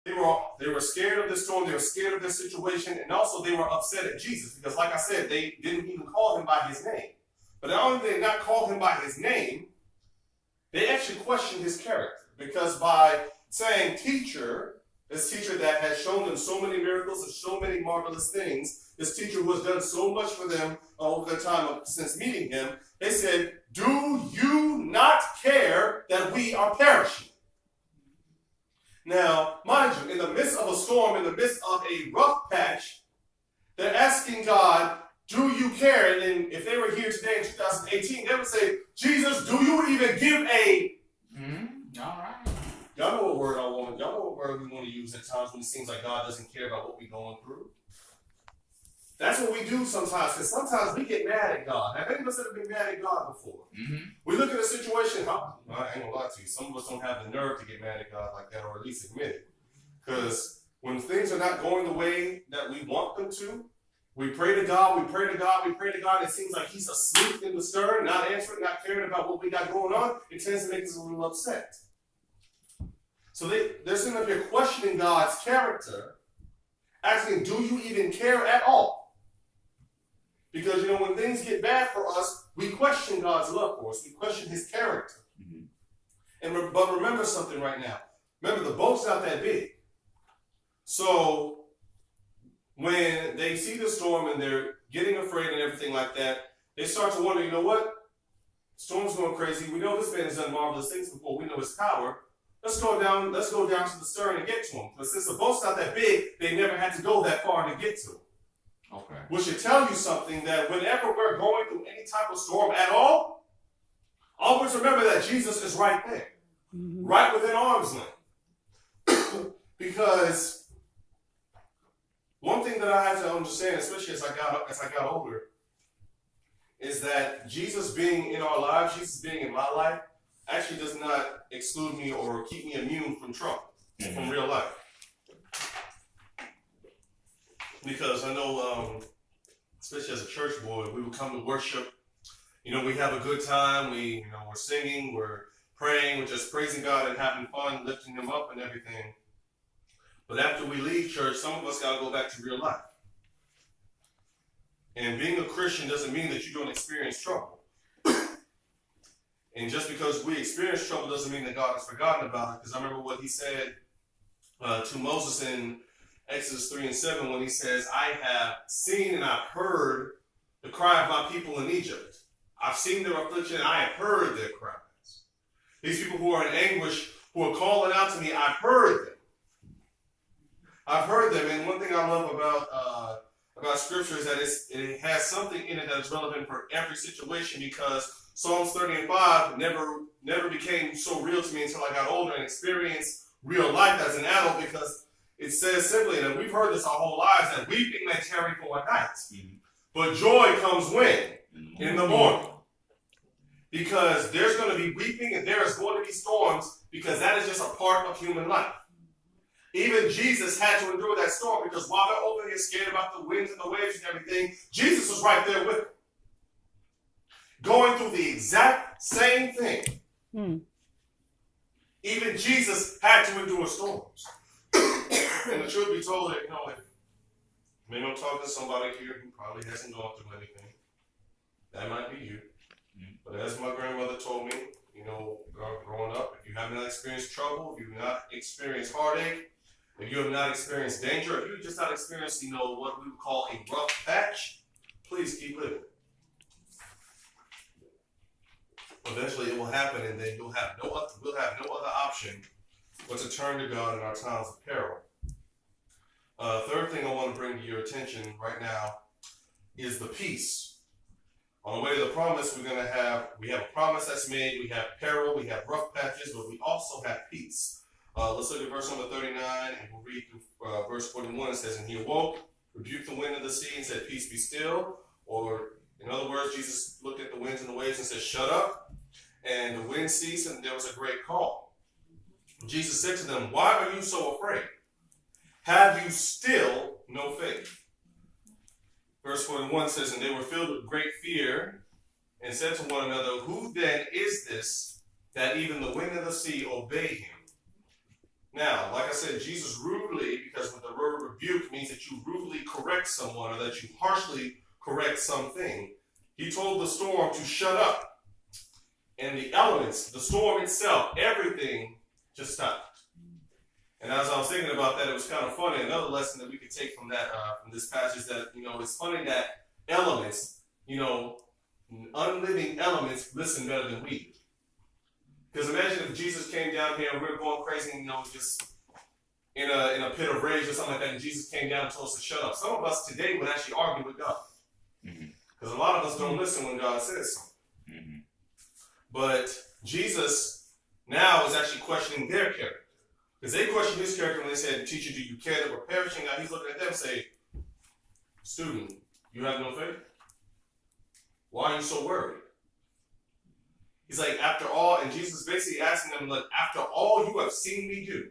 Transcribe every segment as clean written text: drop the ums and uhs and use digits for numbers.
They were scared of the storm, they were scared of their situation, and also they were upset at Jesus because, like I said, they didn't even call him by his name. But not only did they not call him by his name, they actually questioned his character, because by saying teacher, this teacher that has shown them so many miracles and so many marvelous things, this teacher who has done so much for them over the time since meeting him, they said, "Do you not care that we are perishing?" Now, mind you, in the midst of a storm, in the midst of a rough patch, they're asking God, "Do you care?" And then if they were here today in 2018, they would say, "Jesus, do you even give a..." All right. Y'all know what word I want. Y'all know what word we want to use at times when it seems like God doesn't care about what we're going through. That's what we do sometimes, because sometimes we get mad at God. Have any of us ever been mad at God before? We look at a situation, I ain't gonna lie to you, some of us don't have the nerve to get mad at God like that, or at least admit it. Because when things are not going the way that we want them to, we pray to God, we pray to God, we pray to God, it seems like he's asleep in the stern, not answering, not caring about what we got going on. It tends to make us a little upset. So they're sitting up here questioning God's character, asking, "Do you even care at all?" Because, when things get bad for us, we question God's love for us. We question his character. But remember something right now. Remember, the boat's not that big. So when they see the storm and they're getting afraid and everything like that, they start to wonder, you know what? Storm's going crazy. We know this man has done marvelous things before. We know his power. Let's go down to the stern and get to him. But since the boat's not that big, they never had to go that far to get to him. Okay. Which should tell you something, that whenever we're going through any type of storm at all, always remember that Jesus is right there, right within arm's length. Because one thing that I had to understand, especially as I got older, is that Jesus being in our lives, Jesus being in my life, actually does not exclude me or keep me immune from trouble, from real life. Because I know, especially as a church boy, we would come to worship. We have a good time. We're singing, we're praying, we're just praising God and having fun, lifting him up and everything. But after we leave church, some of us got to go back to real life. And being a Christian doesn't mean that you don't experience trouble. And just because we experience trouble doesn't mean that God has forgotten about it. Because I remember what he said to Moses in Exodus 3:7, when he says, "I have seen and I've heard the cry of my people in Egypt. I've seen their affliction and I have heard their cries." These people who are in anguish, who are calling out to me, I've heard them. I've heard them. And one thing I love about Scripture is that it has something in it that is relevant for every situation, because Psalms 30:5 never became so real to me until I got older and experienced real life as an adult, because it says simply, and we've heard this our whole lives, that weeping may tarry for a night, but joy comes when? In the morning. Because there's going to be weeping and there is going to be storms, because that is just a part of human life. Even Jesus had to endure that storm, because while they're over here scared about the winds and the waves and everything, Jesus was right there with them, going through the exact same thing. Even Jesus had to endure storms. And the truth be told, maybe I'm talking to somebody here who probably hasn't gone through anything. That might be you. But as my grandmother told me, growing up, if you have not experienced trouble, if you have not experienced heartache, if you have not experienced danger, if you just not experienced, what we would call a rough patch, please keep living. Eventually it will happen, and then we'll have no other option but to turn to God in our times of peril. Third thing I want to bring to your attention right now is the peace. On the way to the promise, we have a promise that's made, we have peril, we have rough patches, but we also have peace. Let's look at verse number 39, and we'll read through verse 41. It says, "And he awoke, rebuked the wind of the sea, and said, 'Peace be still.'" Or, in other words, Jesus looked at the winds and the waves and said, "Shut up." And the wind ceased, and there was a great calm. Jesus said to them, "Why are you so afraid? Have you still no faith?" Verse 41 says, "And they were filled with great fear and said to one another, 'Who then is this that even the wind and the sea obey him?'" Now, like I said, Jesus rudely, because with the word rebuke means that you rudely correct someone or that you harshly correct something. He told the storm to shut up. And the elements, the storm itself, everything just stopped. And as I was thinking about that, it was kind of funny. Another lesson that we could take from that, from this passage, that it's funny that elements, unliving elements, listen better than we do. Because imagine if Jesus came down here and we were going crazy, just in a pit of rage or something like that, and Jesus came down and told us to shut up. Some of us today would actually argue with God. Because a lot of us don't listen when God says something. Mm-hmm. But Jesus now is actually questioning their character. Because they questioned his character when they said, "Teacher, do you care that we're perishing?" Now he's looking at them and saying, "Student, you have no faith? Why are you so worried?" He's like, after all, and Jesus basically asking them, look, after all you have seen me do,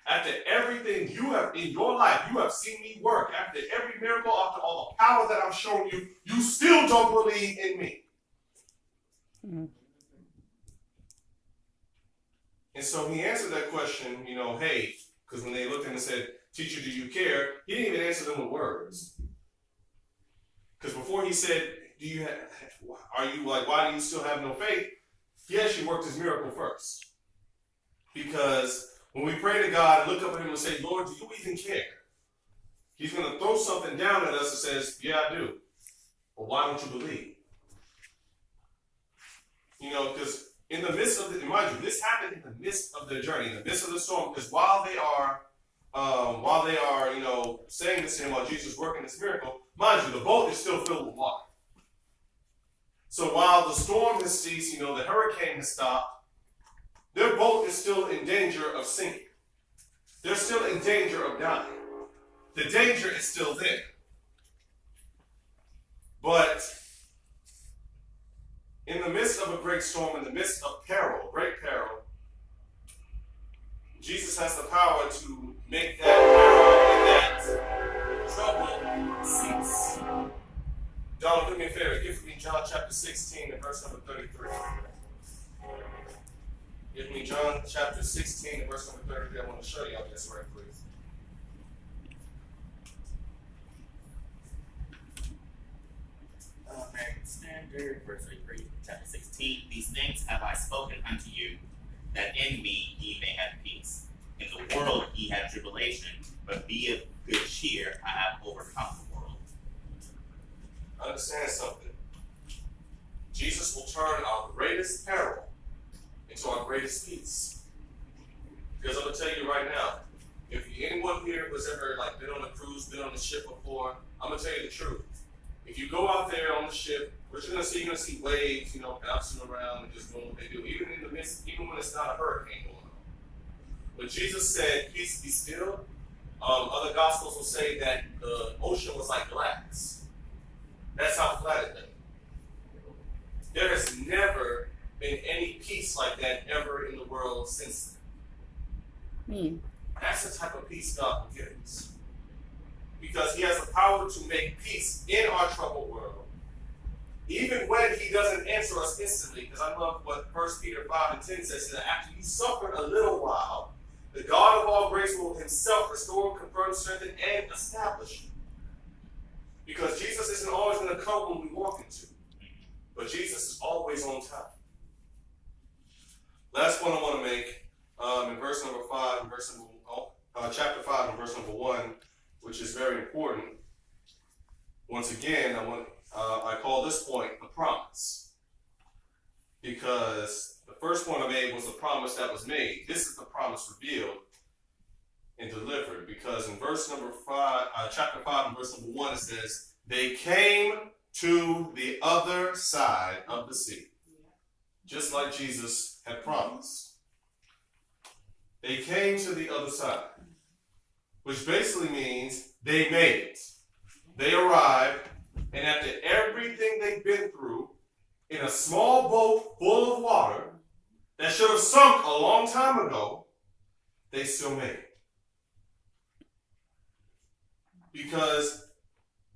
after everything you have in your life, you have seen me work, after every miracle, after all the power that I've shown you, you still don't believe in me. Mm-hmm. And so he answered that question, hey, because when they looked at him and said, "Teacher, do you care?" He didn't even answer them with words. Because before he said, why do you still have no faith? He actually worked his miracle first. Because when we pray to God and look up at him and say, "Lord, do you even care?" He's going to throw something down at us that says, "Yeah, I do." Well, why don't you believe? Because in the midst of mind you, this happened in the midst of their journey, in the midst of the storm, because while they are, saying this to him while Jesus is working this miracle, mind you, the boat is still filled with water. So while the storm has ceased, the hurricane has stopped, their boat is still in danger of sinking. They're still in danger of dying. The danger is still there. But in the midst of a great storm, in the midst of peril, great peril, Jesus has the power to make that peril and that trouble cease. John, do me a favor. Give me John chapter 16 and verse number 33. Give me John chapter 16 and verse number 33. I want to show you all this right quick. American Standard, verse 33, chapter 16. "These things have I spoken unto you, that in me ye may have peace. In the world ye have tribulation, but be of good cheer, I have overcome the world." Understand something. Jesus will turn our greatest peril into our greatest peace. Because I'm going to tell you right now, if anyone here was ever been on a cruise, been on a ship before, I'm going to tell you the truth. If you go out there on the ship, what you're going to see waves, bouncing around and just doing what they do, even when it's not a hurricane going on. When Jesus said, "Peace be still," other gospels will say that the ocean was like glass. That's how flat it lay. There has never been any peace like that ever in the world since then. That's the type of peace God will give us. Because he has the power to make peace in our troubled world, even when he doesn't answer us instantly. Because I love what 1 Peter 5 and 10 says, that after you suffer a little while, the God of all grace will himself restore, confirm, strengthen, and establish you. Because Jesus isn't always going to come when we walk into, but Jesus is always on time. Last point I want to make, in verse number 5, chapter 5 and verse number 1, which is very important. Once again, I call this point the promise. Because the first point I made was the promise that was made. This is the promise revealed and delivered. Because in verse number 5, chapter 5 and verse number 1, it says, "They came to the other side of the sea." Just like Jesus had promised. They came to the other side. Which basically means they made it. They arrived, and after everything they've been through, in a small boat full of water that should have sunk a long time ago, they still made it. Because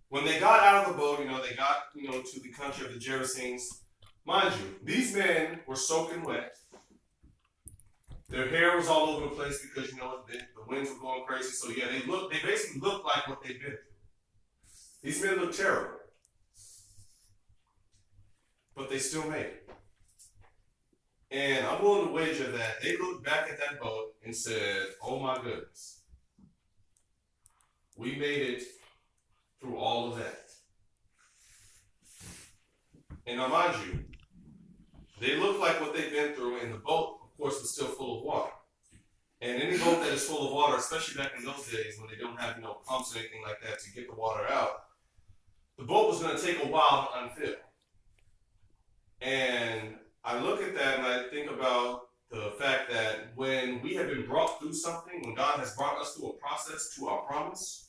when they got out of the boat, they got, to the country of the Gerasenes. Mind you, these men were soaking wet. Their hair was all over the place because, you know, the winds were going crazy. So yeah, they basically look like what they've been through. These men look terrible. But they still made it. And I'm willing to wager that they looked back at that boat and said, oh my goodness, we made it through all of that. And now mind you, they look like what they've been through, and the boat, of course, was still full of water. And any boat that is full of water, especially back in those days when they don't have, you know, pumps or anything like that to get the water out, the boat was going to take a while to unfill. And I look at that and I think about the fact that when we have been brought through something, when God has brought us through a process to our promise,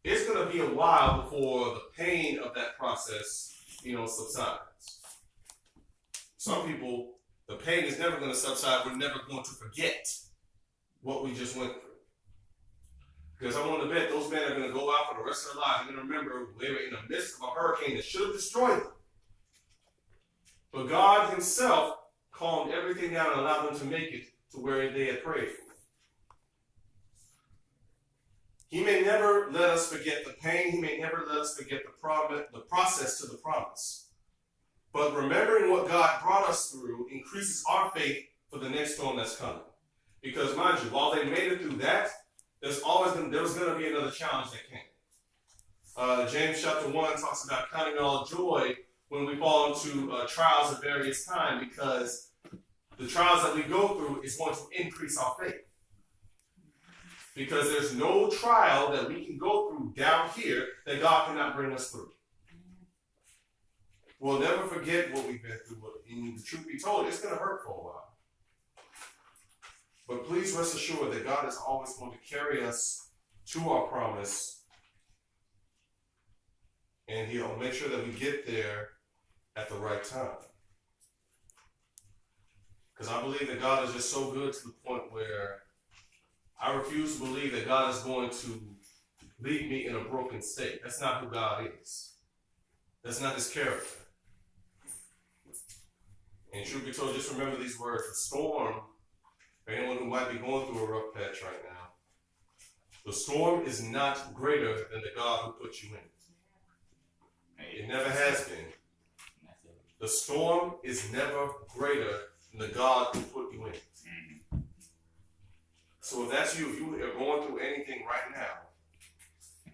it's going to be a while before the pain of that process, you know, subsides. Some people, the pain is never going to subside. We're never going to forget what we just went through. Because I want to bet those men are going to go out for the rest of their lives. They're going to remember they were in the midst of a hurricane that should have destroyed them. But God himself calmed everything down and allowed them to make it to where they had prayed for. He may never let us forget the pain. He may never let us forget the process to the promise. But remembering what God brought us through increases our faith for the next storm that's coming. Because mind you, while they made it through that, there was going to be another challenge that came. James chapter 1 talks about counting it all joy when we fall into trials of various kinds, because the trials that we go through is going to increase our faith. Because there's no trial that we can go through down here that God cannot bring us through. We'll never forget what we've been through. And the truth be told, it's going to hurt for a while. But please rest assured that God is always going to carry us to our promise. And he'll make sure that we get there at the right time. Because I believe that God is just so good to the point where I refuse to believe that God is going to leave me in a broken state. That's not who God is. That's not his character. And truth be told, just remember these words. The storm, for anyone who might be going through a rough patch right now, the storm is not greater than the God who put you in it. It never has been. The storm is never greater than the God who put you in it. So if that's you, if you are going through anything right now,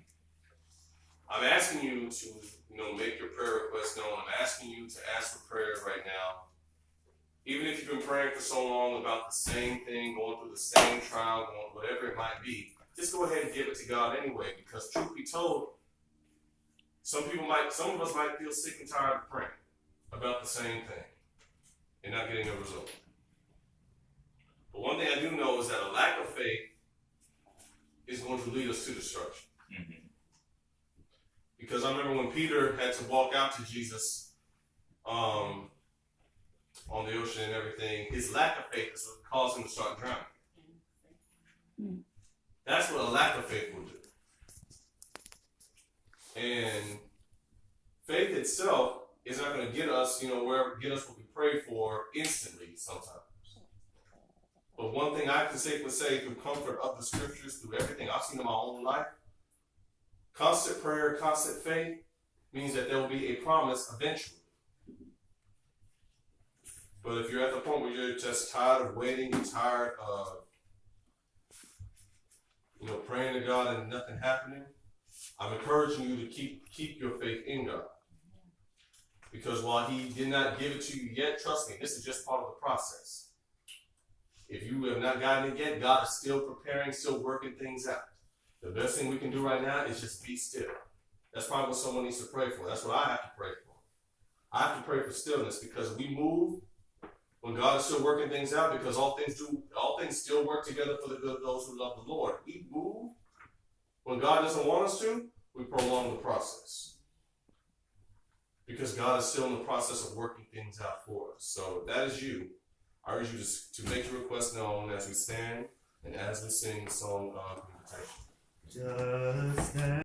I'm asking you to, make your prayer request known. I'm asking you to ask for prayer right now. Even if you've been praying for so long about the same thing, going through the same trial, whatever it might be, just go ahead and give it to God anyway. Because truth be told, some of us might feel sick and tired of praying about the same thing and not getting a result. But one thing I do know is that a lack of faith is going to lead us to destruction. Mm-hmm. Because I remember when Peter had to walk out to Jesus on the ocean and everything, his lack of faith is what caused him to start drowning. Mm-hmm. That's what a lack of faith will do. And faith itself is not going to get us, get us what we pray for instantly sometimes. But one thing I can safely say through comfort of the scriptures, through everything I've seen in my own life, constant prayer, constant faith means that there will be a promise eventually. But if you're at the point where you're just tired of waiting, you're tired of, praying to God and nothing happening, I'm encouraging you to keep your faith in God. Because while he did not give it to you yet, trust me, this is just part of the process. If you have not gotten it yet, God is still preparing, still working things out. The best thing we can do right now is just be still. That's probably what someone needs to pray for. That's what I have to pray for. I have to pray for stillness, because we move when God is still working things out, because all things still work together for the good of those who love the Lord. We move when God doesn't want us to, we prolong the process. Because God is still in the process of working things out for us. So if that is you, I urge you to make your request known as we stand and as we sing the song of invitation. Just stand.